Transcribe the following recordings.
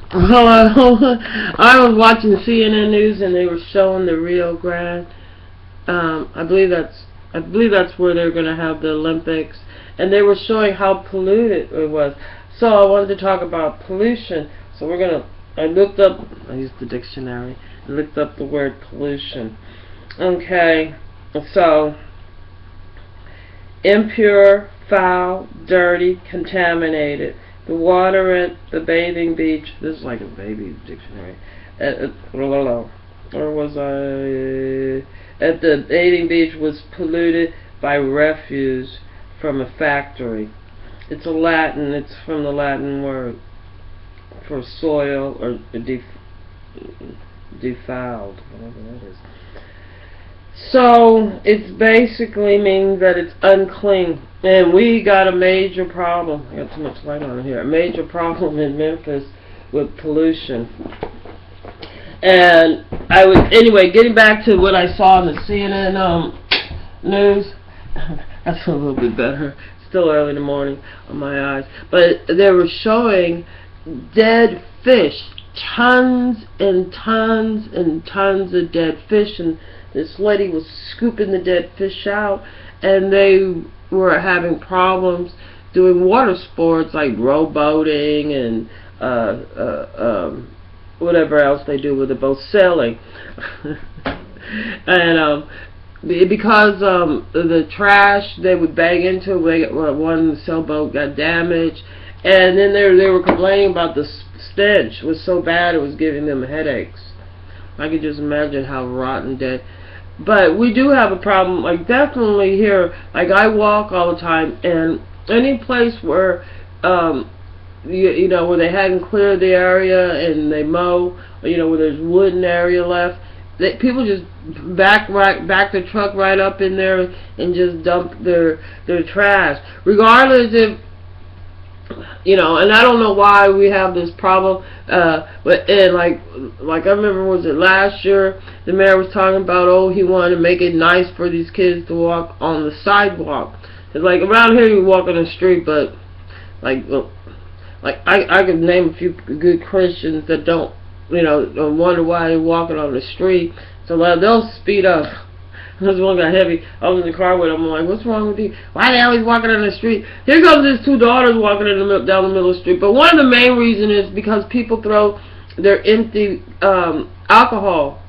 Hello. I was watching CNN News and they were showing the Rio Grande. I believe that's where they're going to have the Olympics, and they were showing how polluted it was. So I wanted to talk about pollution. So I looked up. I used the dictionary and looked up the word pollution. Okay. So impure, foul, dirty, contaminated. The water at the bathing beach. This is like a baby dictionary. Or was I at the bathing beach was polluted by refuse from a factory. It's from the Latin word for soil or defiled, whatever that is. So it basically means that it's unclean, and we got a major problem. I got too much light on here. A major problem in Memphis with pollution. And anyway, getting back to what I saw in the CNN news. That's a little bit better. Still early in the morning on my eyes, but they were showing dead fish, tons and tons and tons of dead fish, and this lady was scooping the dead fish out, and they were having problems doing water sports like rowboating and whatever else they do with the boat, sailing. And because the trash they would bang into, one sailboat got damaged, and then they were complaining about the stench was so bad it was giving them headaches. I could just imagine how rotten dead. But we do have a problem, like definitely here, like I walk all the time, and any place where you know, where they hadn't cleared the area and they mow, or, you know, where there's wooden area left, people just back the truck right up in there and just dump their trash, regardless if, you know. And I don't know why we have this problem, but and like I remember, was it last year, the mayor was talking about, oh, he wanted to make it nice for these kids to walk on the sidewalk. It's like around here you walk on the street, but like I could name a few good Christians that don't, you know, wonder why they're walking on the street. So they'll speed up. This one got heavy. I was in the car with him. I'm like, what's wrong with you? Why are they always walking on the street? Here comes his two daughters walking down the middle of the street. But one of the main reasons is because people throw their empty alcohol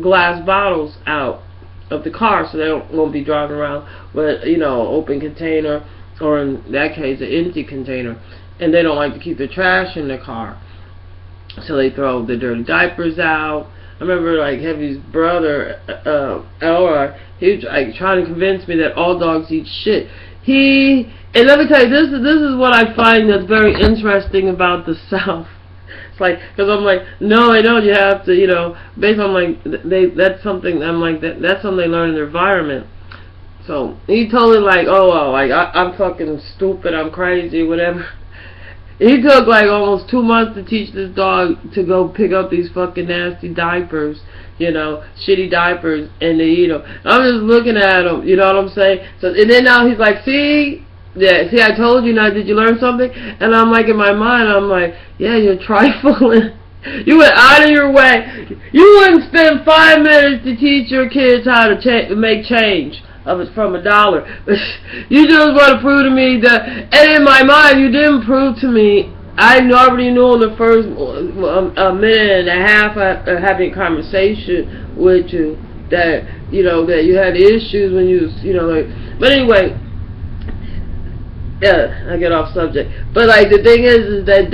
glass bottles out of the car, so they won't be driving around with, you know, open container, or in that case, an empty container. And they don't like to keep the trash in their car, so they throw the dirty diapers out. I remember, like, Heavy's brother, Elroy, he was like trying to convince me that all dogs eat shit. And let me tell you, this is what I find that's very interesting about the South. It's like, because I'm like, no, I don't. You have to, you know, based on like that's something. I'm like that's something they learn in their environment. So he told me like, oh, well, like I'm fucking stupid, I'm crazy, whatever. He took like almost 2 months to teach this dog to go pick up these fucking nasty diapers, you know, shitty diapers, and to eat them. I'm just looking at him, you know what I'm saying? So, and then now he's like, see, I told you. Now, did you learn something? And I'm like, in my mind, I'm like, yeah, you're trifling. You went out of your way. You wouldn't spend 5 minutes to teach your kids how to make change of it from $1. You just want to prove to me that, and in my mind, you didn't prove to me. I already knew in the first a minute and a half of having a conversation with you that, you know, that you had issues when you was, you know, like. But anyway, yeah, I get off subject. But like the thing is that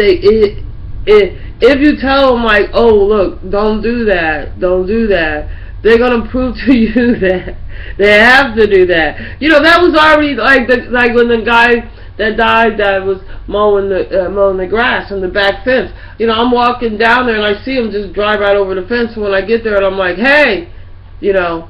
if you tell them like, oh, look, don't do that, they're gonna prove to you that they have to do that. You know, that was already like when the guy that died that was mowing the grass on the back fence. You know, I'm walking down there and I see him just drive right over the fence. And when I get there and I'm like, hey, you know,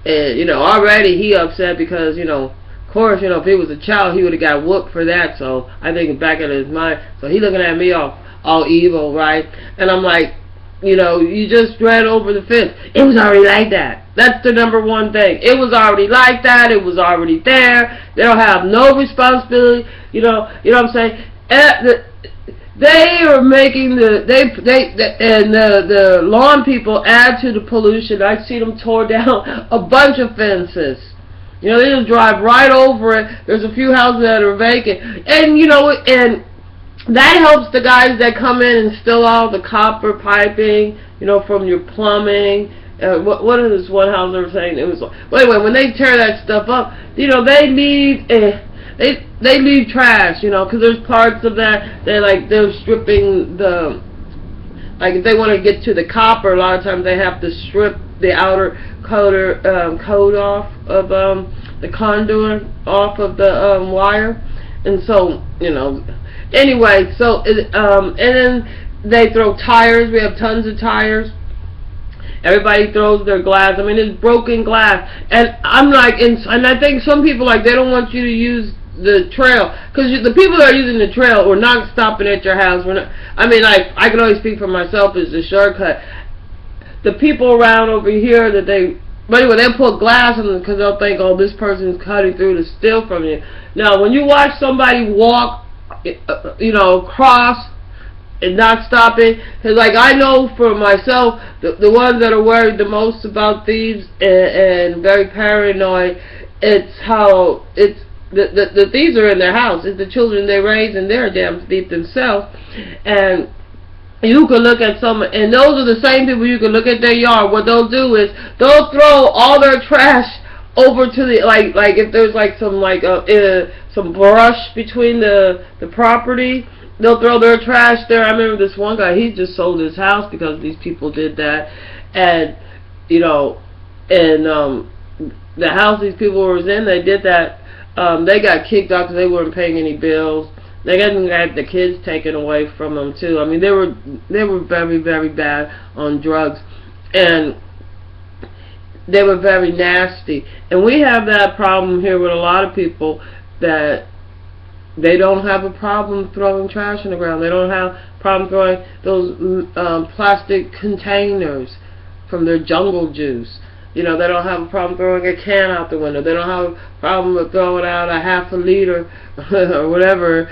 and you know, already he upset because, you know, of course, you know, if he was a child he would have got whooped for that. So I think back in his mind, so he looking at me all evil, right? And I'm like, you know, you just ran over the fence. It was already like that. That's the number one thing. It was already like that. It was already there. They don't have no responsibility. You know what I'm saying? They are making the lawn people add to the pollution. I see them tore down a bunch of fences. You know, they just drive right over it. There's a few houses that are vacant, and you know, and that helps the guys that come in and steal all the copper piping, you know, from your plumbing. What is this one house they were saying? It was, well, anyway, when they tear that stuff up, you know, they leave they leave trash, you know, because there's parts of that they're stripping the, like if they want to get to the copper, a lot of times they have to strip the outer coat off of the conduit off of the wire, and so, you know, anyway, so and then they throw tires. We have tons of tires. Everybody throws their glass. I mean, it's broken glass, and I'm like, and I think some people, like, they don't want you to use the trail, because the people that are using the trail are not stopping at your house. We're not, I mean, like, I can only speak for myself as the shortcut. The people around over here that but anyway, they'll put glass on them because they'll think, oh, this person's cutting through to steal from you. Now, when you watch somebody walk, you know, across and not stopping, because, like, I know for myself, the ones that are worried the most about thieves and very paranoid, it's how it's the thieves are in their house. It's the children they raise, and they're damn thief themselves. And you can look at some, and those are the same people. You can look at their yard. What they'll do is they'll throw all their trash over to the, like if there's like some brush between the property, they'll throw their trash there. I remember this one guy, he just sold his house because these people did that. And you know, and the house these people were in, they did that. They got kicked out because they weren't paying any bills. They got the kids taken away from them too. I mean, they were very, very bad on drugs, and they were very nasty. And we have that problem here with a lot of people, that they don't have a problem throwing trash on the ground. They don't have a problem throwing those plastic containers from their jungle juice. You know, they don't have a problem throwing a can out the window. They don't have a problem with throwing out a half a liter or whatever,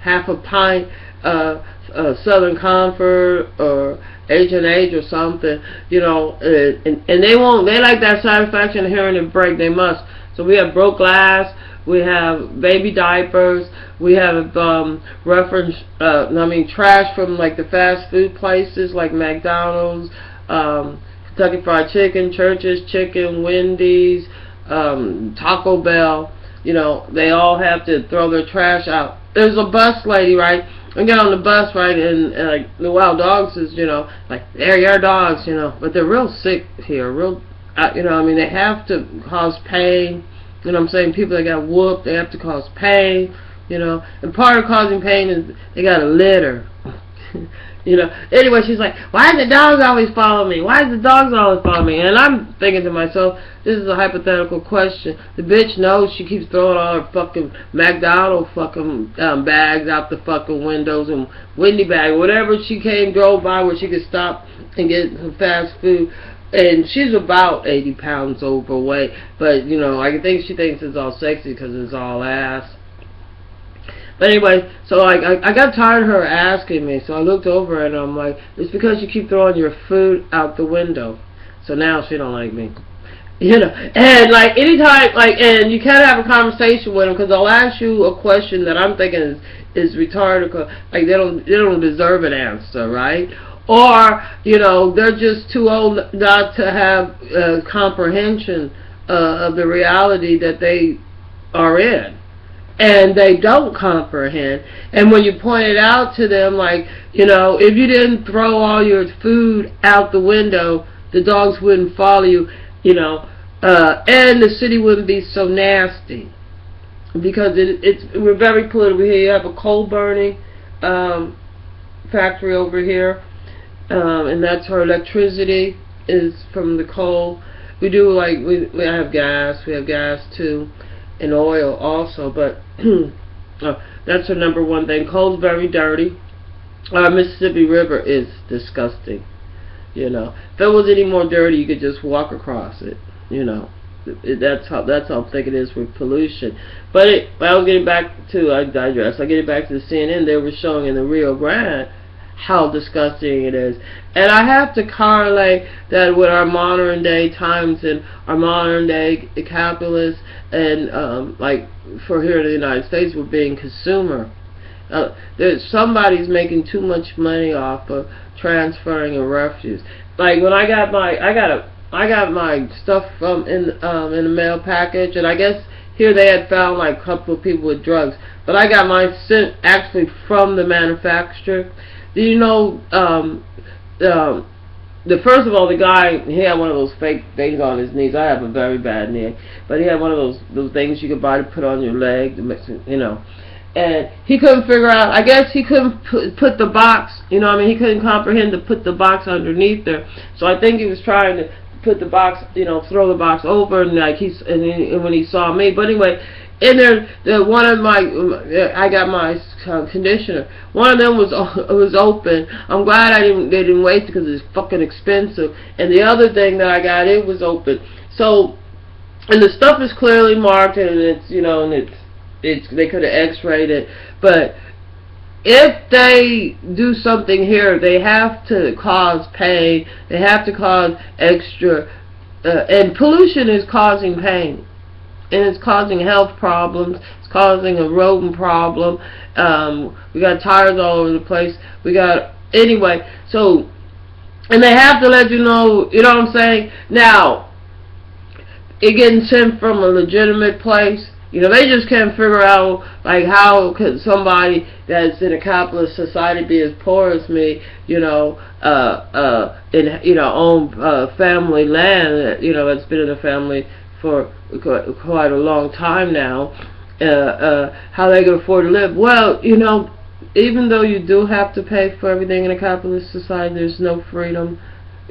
half a pint, Southern Comfort or H&H or something. You know, and they won't. They like that satisfaction of hearing it break. They must. So we have broke glass. We have baby diapers. We have trash from like the fast food places like McDonald's, Kentucky Fried Chicken, Church's Chicken, Wendy's, Taco Bell. You know, they all have to throw their trash out. There's a bus lady, right? I get on the bus, right, and like the wild dogs is, you know, like, they're your dogs, you know, but they're real sick here, real, you know, I mean, they have to cause pain. You know what I'm saying? People that got whooped, they have to cause pain, you know, and part of causing pain is they got to litter. You know, anyway, she's like, why do the dogs always follow me? Why do the dogs always follow me? And I'm thinking to myself, this is a hypothetical question. The bitch knows she keeps throwing all her fucking McDonald's fucking bags out the fucking windows, and Wendy bag, whatever she drove by where she could stop and get some fast food. And she's about 80 pounds overweight, but, you know, I think she thinks it's all sexy because it's all ass. But anyway, so I got tired of her asking me, so I looked over and I'm like, it's because you keep throwing your food out the window. So now she don't like me. You know, and like anytime, like, and you can't have a conversation with them because they'll ask you a question that I'm thinking is retarded, like they don't deserve an answer, right? Or, you know, they're just too old not to have comprehension of the reality that they are in. And they don't comprehend. And when you point it out to them, like, you know, if you didn't throw all your food out the window, the dogs wouldn't follow you, you know, and the city wouldn't be so nasty. Because we're very political here. You have a coal burning factory over here, and that's our electricity is from the coal. We do, like, we have gas. We have gas too. And oil also, but that's the number one thing. Coal's very dirty. Our Mississippi River is disgusting. You know, if it was any more dirty, you could just walk across it. You know, That's how I'm thinking it is with pollution. But I was getting back to, I digress. I get back to the CNN. They were showing in the Rio Grande how disgusting it is, and I have to correlate that with our modern day times and our modern day capitalists, and like for here in the United States, we're being consumer. Somebody's making too much money off of transferring a refuse. Like when I got my stuff from in the mail package, and I guess here they had found like a couple of people with drugs, but I got mine sent actually from the manufacturer. Do you know, first of all, the guy, he had one of those fake things on his knees. I have a very bad knee, but he had one of those things you could buy to put on your leg, you know. And he couldn't figure out, I guess he couldn't put the box, you know what I mean, he couldn't comprehend to put the box underneath there. So I think he was trying to put the box, you know, throw the box over, and like and when he saw me. But anyway, in there, one of my, I got my conditioner. One of them was open. I'm glad they didn't waste it because it's fucking expensive. And the other thing that I got, it was open. So, and the stuff is clearly marked, and it's, you know, and it's they could have X-rayed it. But if they do something here, they have to cause pain. They have to cause extra, and pollution is causing pain. And it's causing health problems. It's causing a rodent problem. We got tires all over the place. We got, anyway, so, and they have to let you know what I'm saying? Now, it getting sent from a legitimate place. You know, they just can't figure out, like, how could somebody that's in a capitalist society be as poor as me, you know, in, you know, own family land, you know, that's been in the family for quite a long time now, how they can afford to live. Well, you know, even though you do have to pay for everything in a capitalist society, there's no freedom.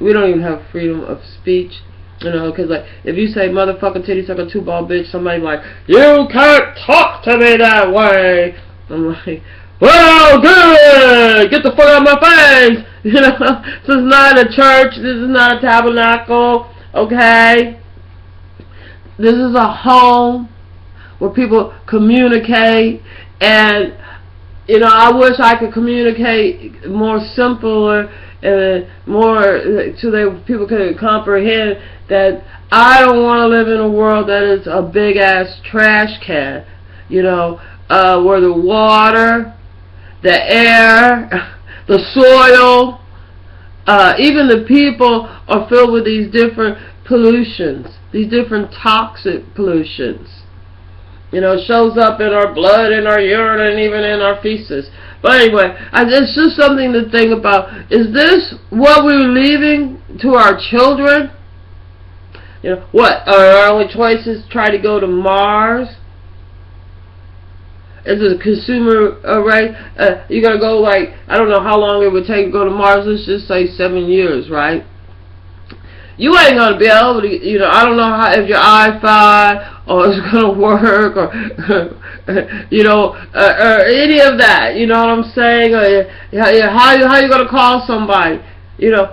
We don't even have freedom of speech, you know, because like, if you say motherfucking titty sucker two ball bitch, somebody's like, you can't talk to me that way. I'm like, well, good, get the fuck out of my face. You know, this is not a church, this is not a tabernacle, okay? This is a home where people communicate, and, you know, I wish I could communicate more simpler and more so that people could comprehend that I don't want to live in a world that is a big ass trash can, you know, where the water, the air, the soil, even the people are filled with these different pollutions, these different toxic pollutions. You know, it shows up in our blood, in our urine, and even in our feces. But anyway, it's just something to think about. Is this what we're leaving to our children? You know, what, are our only choices try to go to Mars? As a consumer right? You're going to go, like, I don't know how long it would take to go to Mars. Let's just say 7 years, right? You ain't going to be able to, you know, I don't know how, if your Wi-Fi or it's going to work, or, you know, or any of that, you know what I'm saying? Or how you going to call somebody, you know?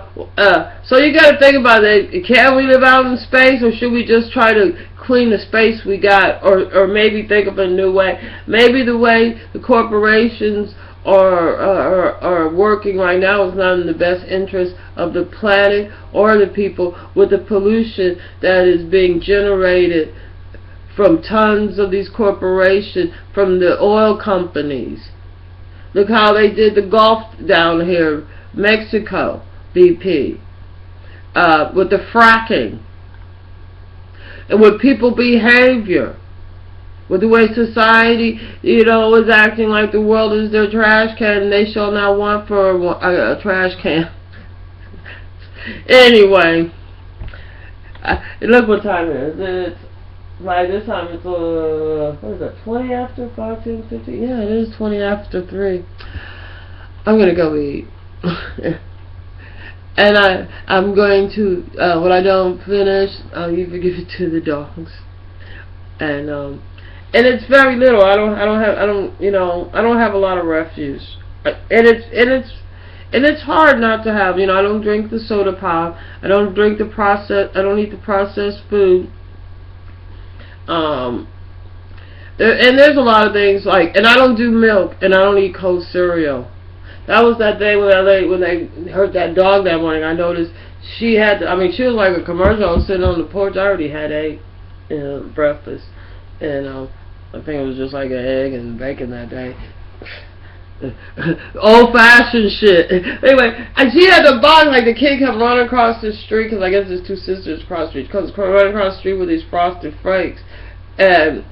So you got to think about it. Can we live out in space, or should we just try to clean the space we got, or maybe think of a new way? Maybe the way the corporations are working right now is not in the best interest of the planet or the people, with the pollution that is being generated from tons of these corporations, from the oil companies. Look how they did the Gulf down here, Mexico, BP, with the fracking, and with people behavior, with the way society, you know, is acting like the world is their trash can, and they shall not want for a trash can. Anyway, look what time it is. It's, by this time it's, what is it, 20 after 5, 10, 15? Yeah, it is 20 after 3. I'm going to go eat. And I'm going to, when I don't finish, I'll give it to the dogs. And it's very little. I don't have a lot of refuse. And it's hard not to have, you know, I don't drink the soda pop. I don't eat the processed food. And there's a lot of things like, and I don't do milk, and I don't eat cold cereal. That was that day when they hurt that dog that morning. I noticed she had, she was like a commercial. I was sitting on the porch. I already had breakfast, and I think it was just like an egg and bacon that day. Old-fashioned shit. Anyway, and she had the box, like the kid kept running across the street, because I guess there's two sisters across the street, running across the street with these frosted flakes, and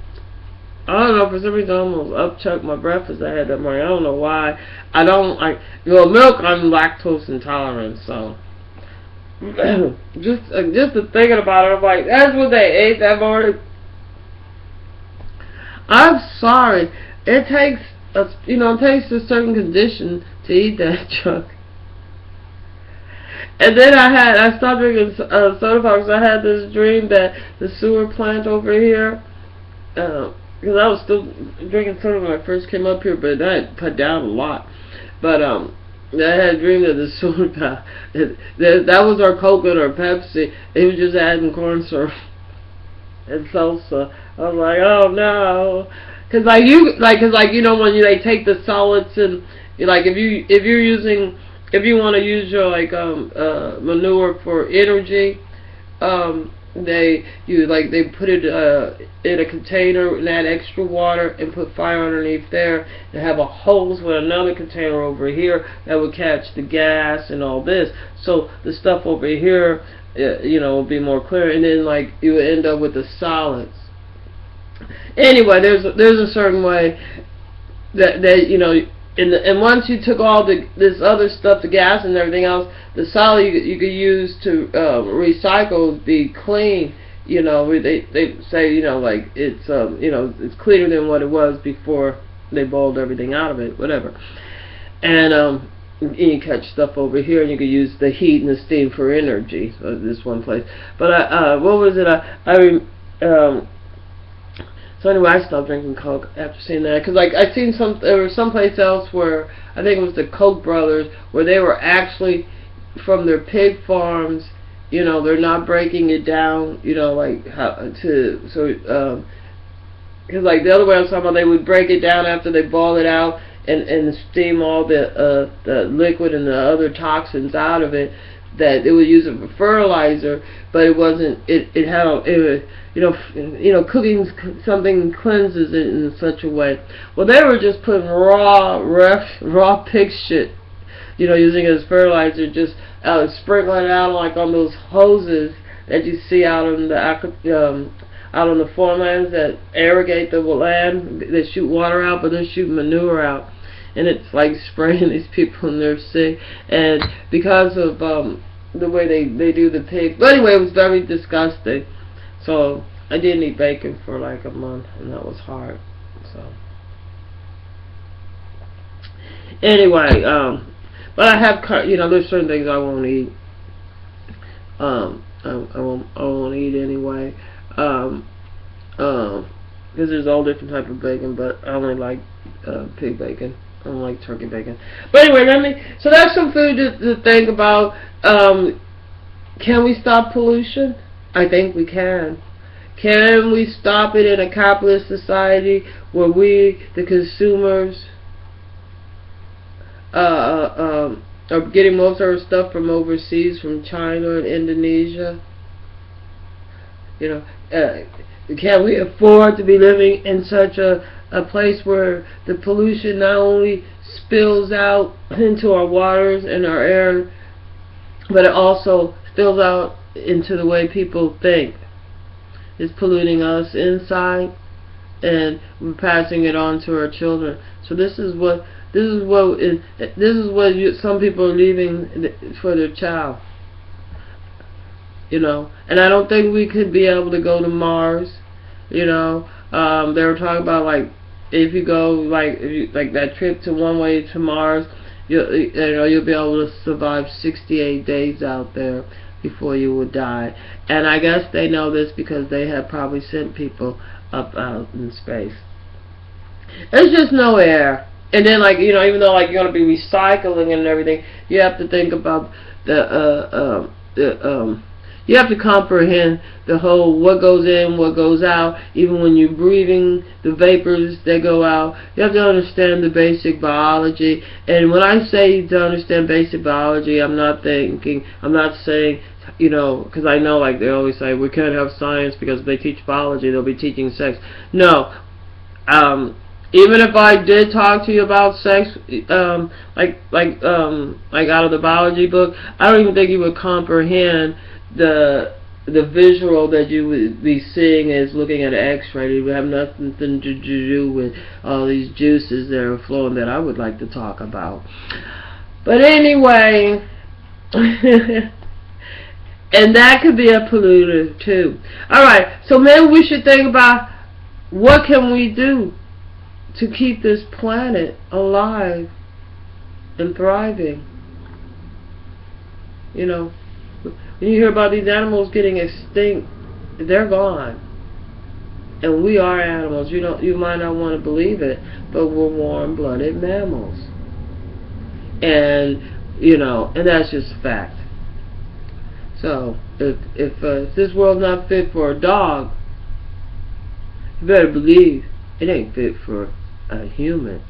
I don't know, for some reason I almost upchucked my breakfast I had that morning. I don't know why. I don't like, milk, I'm lactose intolerant, so just thinking about it, I'm like, that's what they ate that morning. I'm sorry. It takes a certain condition to eat that junk. And then I stopped drinking soda pop because I had this dream that the sewer plant over here, because I was still drinking soda when I first came up here, but I had cut down a lot. But I had a dream that the sewer that was our Coke and our Pepsi. It was just adding corn syrup and salsa. I was like, oh no. Cause when they take the solids and if you want to use your manure for energy, they put it in a container and add extra water and put fire underneath there and have a hose with another container over here that would catch the gas and all this. So the stuff over here, will be more clear, and then you would end up with the solids. Anyway, there's a certain way that and once you took all this other stuff, the gas and everything else, the solid you could use to recycle, be clean. They say it's cleaner than what it was before they boiled everything out of it, whatever. And you catch stuff over here, and you could use the heat and the steam for energy. So this one place, but what was it? So anyway, I stopped drinking Coke after seeing that, because I seen there was someplace else where I think it was the Koch brothers, where they were actually from their pig farms. They're not breaking it down. Because the other way I was talking about, they would break it down after they boil it out and steam all the liquid and the other toxins out of it. That they would use it for fertilizer, but it wasn't. Cooking something cleanses it in such a way. Well, they were just putting raw pig shit, using it as fertilizer, just sprinkling it out on those hoses that you see out on the farmlands that irrigate the land. They shoot water out, but they're shooting manure out. And it's like spraying these people and they're sick. And because of the way they do the pig. But anyway, it was very disgusting. So I didn't eat bacon for a month, and that was hard. So anyway, but I have, there's certain things I won't eat. I won't eat anyway. Because there's all different type of bacon, but I only like pig bacon. I don't like turkey bacon. But anyway, so that's some food to think about. Can we stop pollution? I think we can. Can we stop it in a capitalist society where we, the consumers, are getting most of our stuff from overseas, from China and Indonesia? Can we afford to be living in such a place where the pollution not only spills out into our waters and our air, but it also spills out into the way people think? It's polluting us inside, and we're passing it on to our children. So this is what some people are leaving for their child. And I don't think we could be able to go to Mars. They were talking about if you go that trip to one way to Mars, you'll be able to survive 68 days out there before you would die. And I guess they know this because they have probably sent people up out in space. There's just no air. And then even though you're going to be recycling and everything, you have to think about You have to comprehend the whole, what goes in, what goes out, even when you're breathing, the vapors that go out. You have to understand the basic biology. And when I say to understand basic biology, I'm not saying, you know, because I know, like they always say, we can't have science because if they teach biology, they'll be teaching sex. No. Even if I did talk to you about sex, like out of the biology book, I don't even think you would comprehend the visual that you would be seeing as looking at an X-ray. It would have nothing to do with all these juices that are flowing that I would like to talk about. But anyway, and that could be a polluter too. Alright, so maybe we should think about what can we do to keep this planet alive and thriving. You know, when you hear about these animals getting extinct, they're gone. And we are animals. You might not want to believe it, but we're warm-blooded mammals. And, you know, and that's just a fact. So, if this world's not fit for a dog, you better believe it ain't fit for a human.